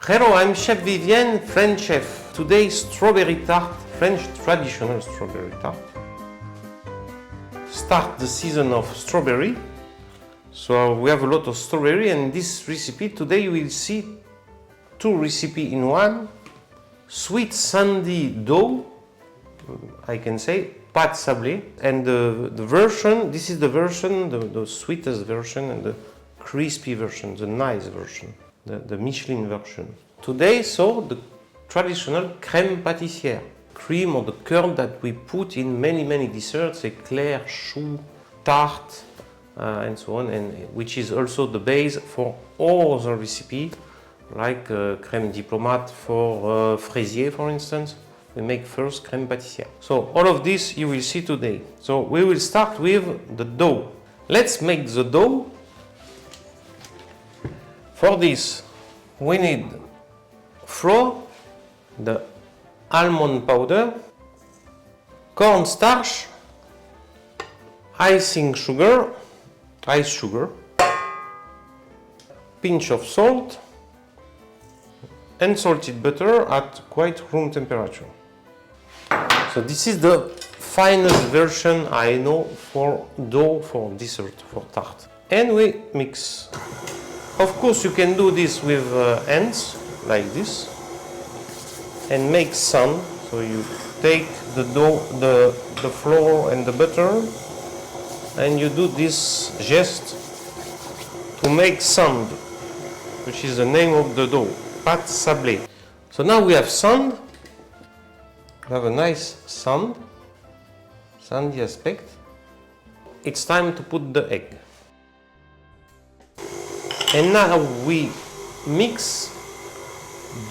Hello, I'm Chef Vivien, French chef. Today, strawberry tart, French traditional strawberry tart. Start the season of strawberry. So we have a lot of strawberry, and this recipe today you will see two recipes in one. Sweet sandy dough, I can say, pâte sablée, and the version, this is the version, the sweetest version and the crispy version, the nice version, the Michelin version. Today, so the traditional crème pâtissière, cream or the curd that we put in many desserts, eclair, choux, tart, and so on, and which is also the base for all other recipes, like crème diplomate for fraisier, for instance. We make first crème pâtissière. So all of this you will see today. So we will start with the dough. Let's make the dough. For this we need flour, the almond powder, cornstarch, icing sugar, ice sugar, pinch of salt, and salted butter at quite room temperature. So this is the finest version I know for dough for dessert, for tart. And we mix. Of course you can do this with hands, like this, and make some. So you take the dough, the flour and the butter, and you do this gest to make sand, which is the name of the dough, pâte sablée. So now we have sand. We have a nice sand, sandy aspect. It's time to put the egg. And now we mix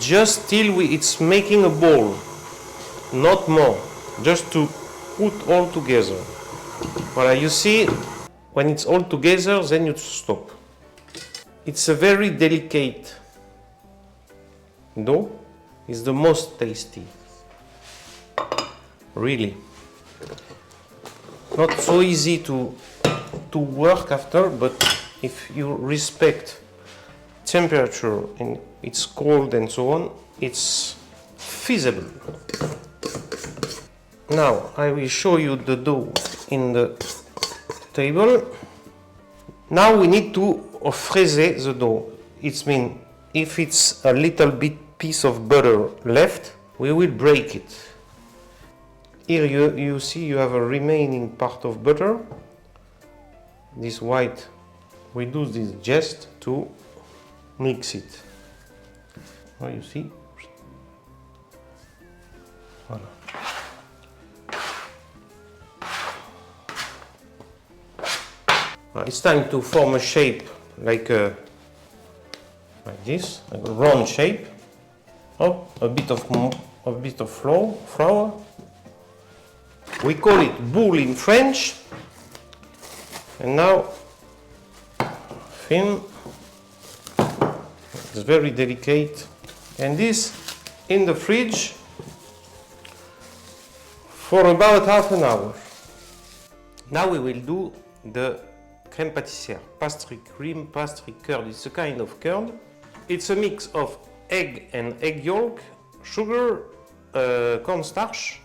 just till it's making a ball, not more, just to put all together. Voilà, you see, when it's all together, then you stop. It's a very delicate dough. It's the most tasty. Really. Not so easy to work after, but if you respect temperature and it's cold and so on, it's feasible. Now I will show you the dough in the table. Now we need to fraiser the dough. It means if it's a little bit piece of butter left, we will break it. Here you see you have a remaining part of butter. This white, we do this just to mix it. Now you see. Voilà. Now it's time to form a shape like this, a round shape. Oh, a bit of flour. We call it boule in French. And now, thin. It's very delicate. And this in the fridge for about half an hour. Now we will do the crème pâtissière, pastry cream, pastry curd. It's a kind of curd. It's a mix of egg and egg yolk, sugar, cornstarch,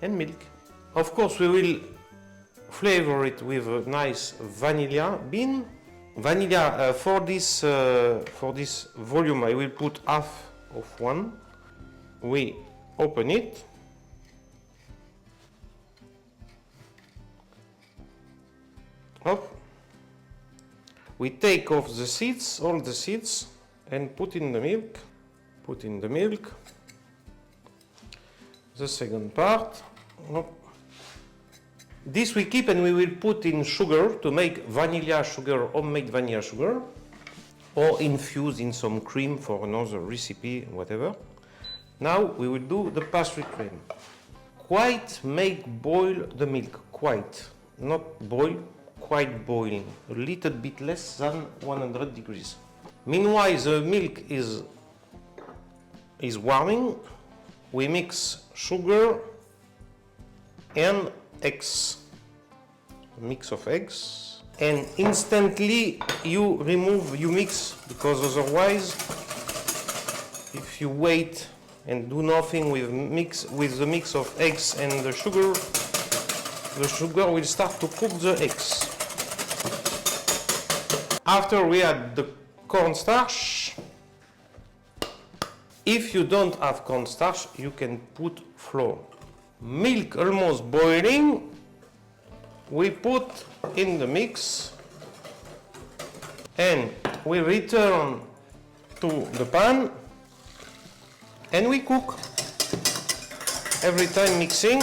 and milk. Of course, we will flavor it with a nice vanilla bean. Vanilla for this volume, I will put half of one. We open it. Up. We take off the seeds, all the seeds, and put in the milk. Put in the milk. The second part. Up. This we keep, and we will put in sugar to make vanilla sugar, homemade vanilla sugar, or infuse in some cream for another recipe, whatever. Now we will do the pastry cream. Quite make boil the milk, quite, not boil, quite boiling, a little bit less than 100 degrees. Meanwhile, the milk is warming. We mix sugar and eggs, mix of eggs, and instantly you mix, because otherwise if you wait and do nothing with the mix of eggs and the sugar will start to cook the eggs. After we add the cornstarch, if you don't have cornstarch, you can put flour. Milk almost boiling, we put in the mix and we return to the pan and we cook. Every time mixing.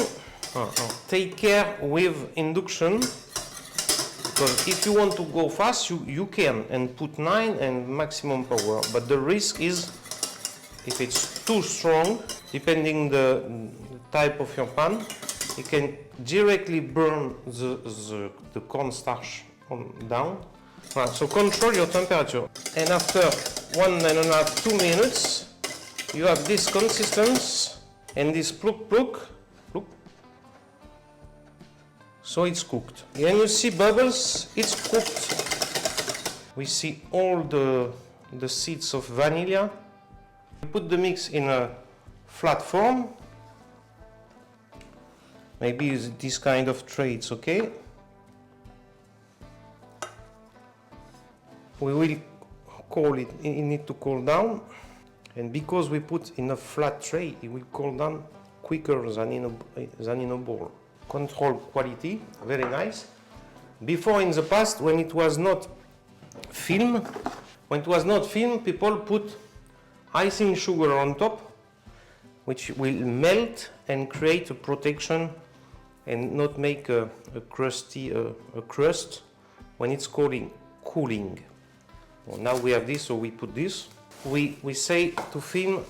Take care with induction, because if you want to go fast, you can and put 9 and maximum power, but the risk is if it's too strong, depending the type of your pan, it can directly burn the cornstarch down. So control your temperature, and after 1.5 to 2 minutes you have this consistency and this pluk. So it's cooked. And you see bubbles, it's cooked. We see all the seeds of vanilla. Put the mix in a flat form. Maybe this kind of tray, it's okay. We will it need to cool down. And because we put in a flat tray, it will cool down quicker than in a bowl. Control quality, very nice. Before, in the past, when it was not film, people put icing sugar on top, which will melt and create a protection and not make a crust when it's cooling. Well, now we have this, so we put this. We say to film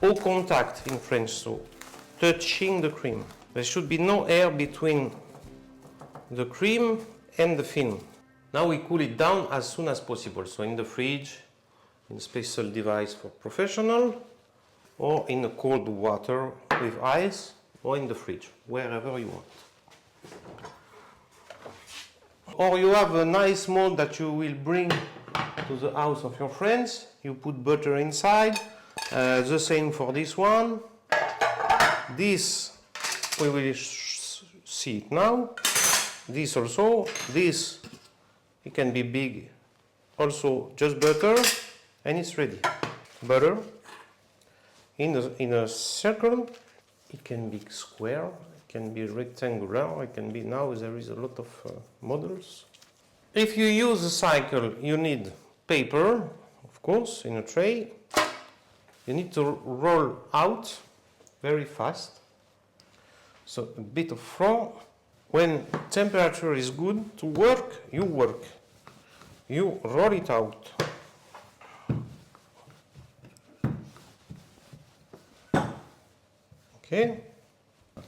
au contact in French, so touching the cream. There should be no air between the cream and the film. Now we cool it down as soon as possible. So in the fridge, in a special device for professional, or in a cold water with ice, or in the fridge, wherever you want. Or you have a nice mold that you will bring to the house of your friends. You put butter inside. The same for this one. This, we will see it now. This also. This, it can be big. Also, just butter, and it's ready. Butter in a circle. It can be square. It can be rectangular. It can be, now there is a lot of models. If you use a cycle, you need paper, of course, in a tray. You need to roll out very fast. So a bit of flour. When temperature is good to work. You roll it out. Okay.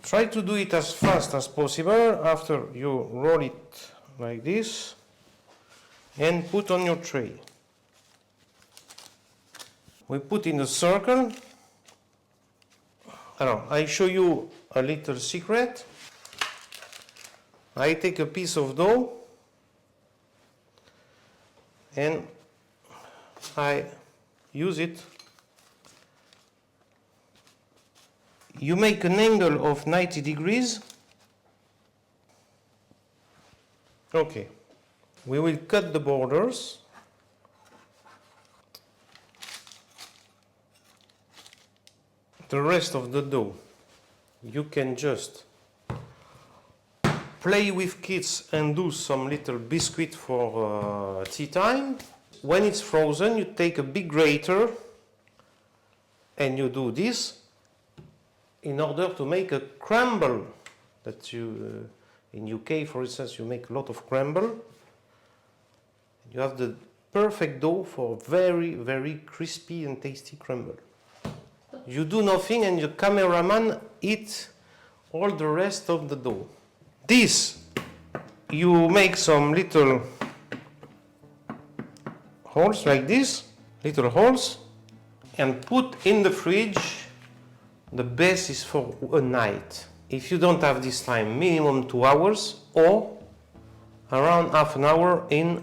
Try to do it as fast as possible. After you roll it like this and put on your tray. We put in a circle. I show you a little secret. I take a piece of dough and I use it. You make an angle of 90 degrees. Okay. We will cut the borders. The rest of the dough, you can just play with kids and do some little biscuit for tea time. When it's frozen, you take a big grater and you do this in order to make a crumble that you, in UK for instance, you make a lot of crumble. You have the perfect dough for very, very crispy and tasty crumble. You do nothing and your cameraman eats all the rest of the dough. This, you make some little holes like this, little holes, and put in the fridge. The best is for a night. If you don't have this time, minimum 2 hours or around half an hour in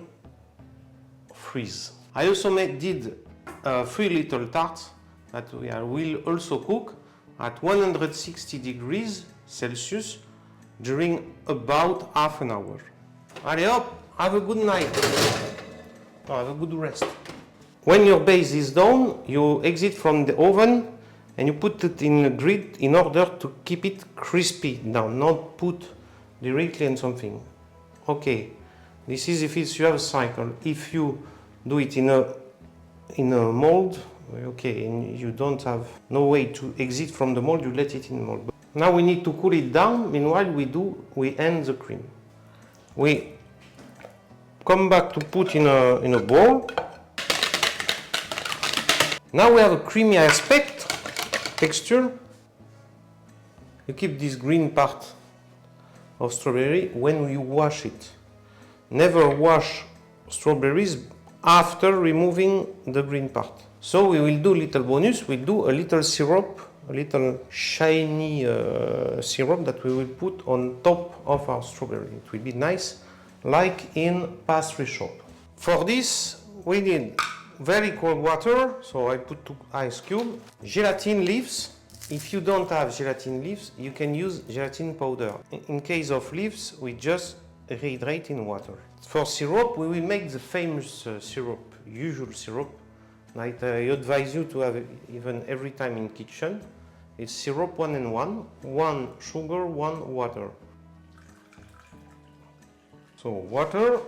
freeze. I also did 3 little tarts that we will also cook at 160 degrees Celsius during about half an hour. Allez hop, have a good night. Have a good rest. When your base is done, you exit from the oven and you put it in a grid in order to keep it crispy down, not put directly on something. Okay, this is if you have a cycle. If you do it in a mold, okay, and you don't have no way to exit from the mold, you let it in the mold. Now we need to cool it down. Meanwhile, we end the cream. We come back to put in a bowl. Now we have a creamy aspect, texture. You keep this green part of strawberry when you wash it. Never wash strawberries after removing the green part. So we will do little bonus, we'll do a little syrup, a little shiny syrup that we will put on top of our strawberry. It will be nice, like in pastry shop. For this, we need very cold water, so I put 2 ice cubes. Gelatin leaves. If you don't have gelatin leaves, you can use gelatin powder. In case of leaves, we just rehydrate in water. For syrup, we will make the famous syrup, usual syrup, like I advise you to have even every time in kitchen. It's syrup 1 and 1, 1 sugar, 1 water. So water,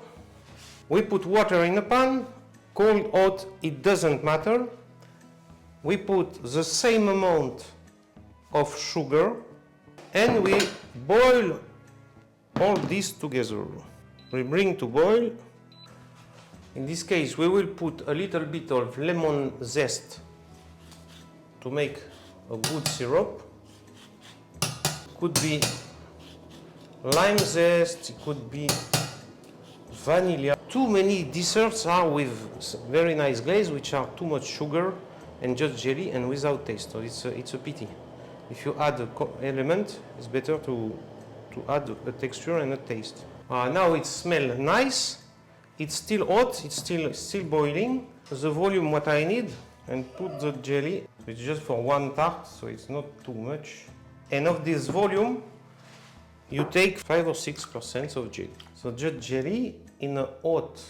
we put water in a pan, cold, hot, it doesn't matter. We put the same amount of sugar and we boil all this together. We bring to boil. In this case, we will put a little bit of lemon zest to make a good syrup. Could be lime zest, it could be vanilla. Too many desserts are with very nice glaze, which are too much sugar and just jelly and without taste. So it's a pity. If you add an element, it's better to add a texture and a taste. Now it smells nice. It's still hot. It's still boiling. The volume what I need, and put the jelly. It's just for 1 tart, so it's not too much. And of this volume, you take 5 or 6% of jelly. So just jelly in a hot.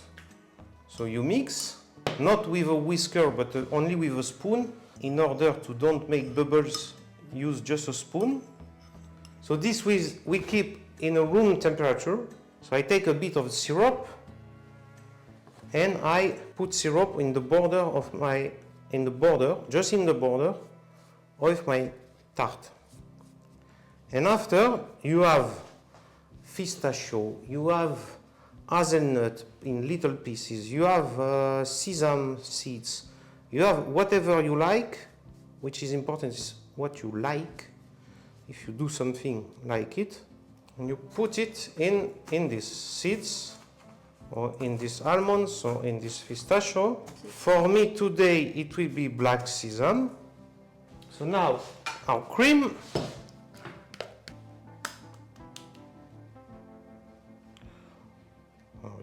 So you mix, not with a whisker, but only with a spoon. In order to don't make bubbles, use just a spoon. So this we keep in a room temperature. So I take a bit of syrup and I put syrup in the border of my, just in the border of my tart. And after you have pistachio, you have hazelnut in little pieces, you have sesame seeds, you have whatever you like, which is important is what you like. If you do something like it, and you put it in these seeds, or in these almonds, or in this pistachio. For me today it will be black sesame. So now our cream.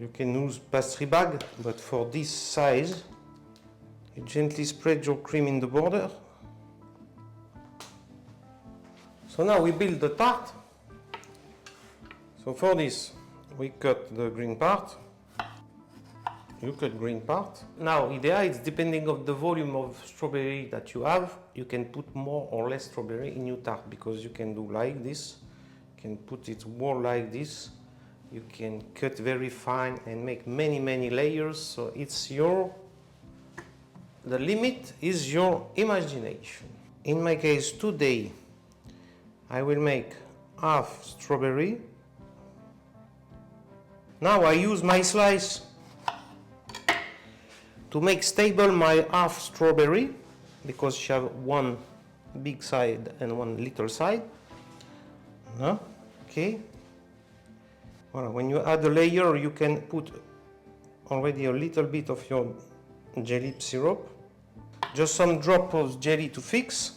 You can use pastry bag, but for this size, you gently spread your cream in the border. So now we build the tart. So for this, we cut the green part. You cut green part. Now, idea is depending on the volume of strawberry that you have, you can put more or less strawberry in your tart, because you can do like this, you can put it more like this, you can cut very fine and make many layers. So it's the limit is your imagination. In my case today, I will make half strawberry. Now I use my slice to make stable my half strawberry, because she have one big side and one little side. Okay. Well, when you add a layer, you can put already a little bit of your jelly syrup. Just some drop of jelly to fix.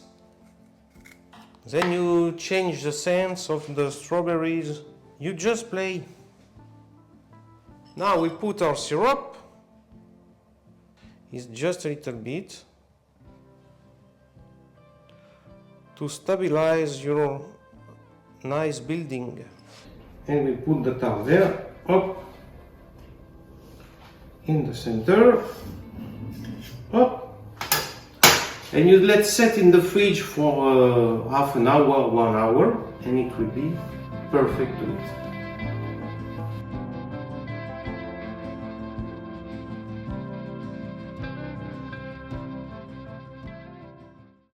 Then you change the scent of the strawberries. You just play. Now we put our syrup. is just a little bit to stabilize your nice building. And we put the tart there, up, in the center, up. And you let set in the fridge for half an hour, 1 hour, and it will be perfect to eat.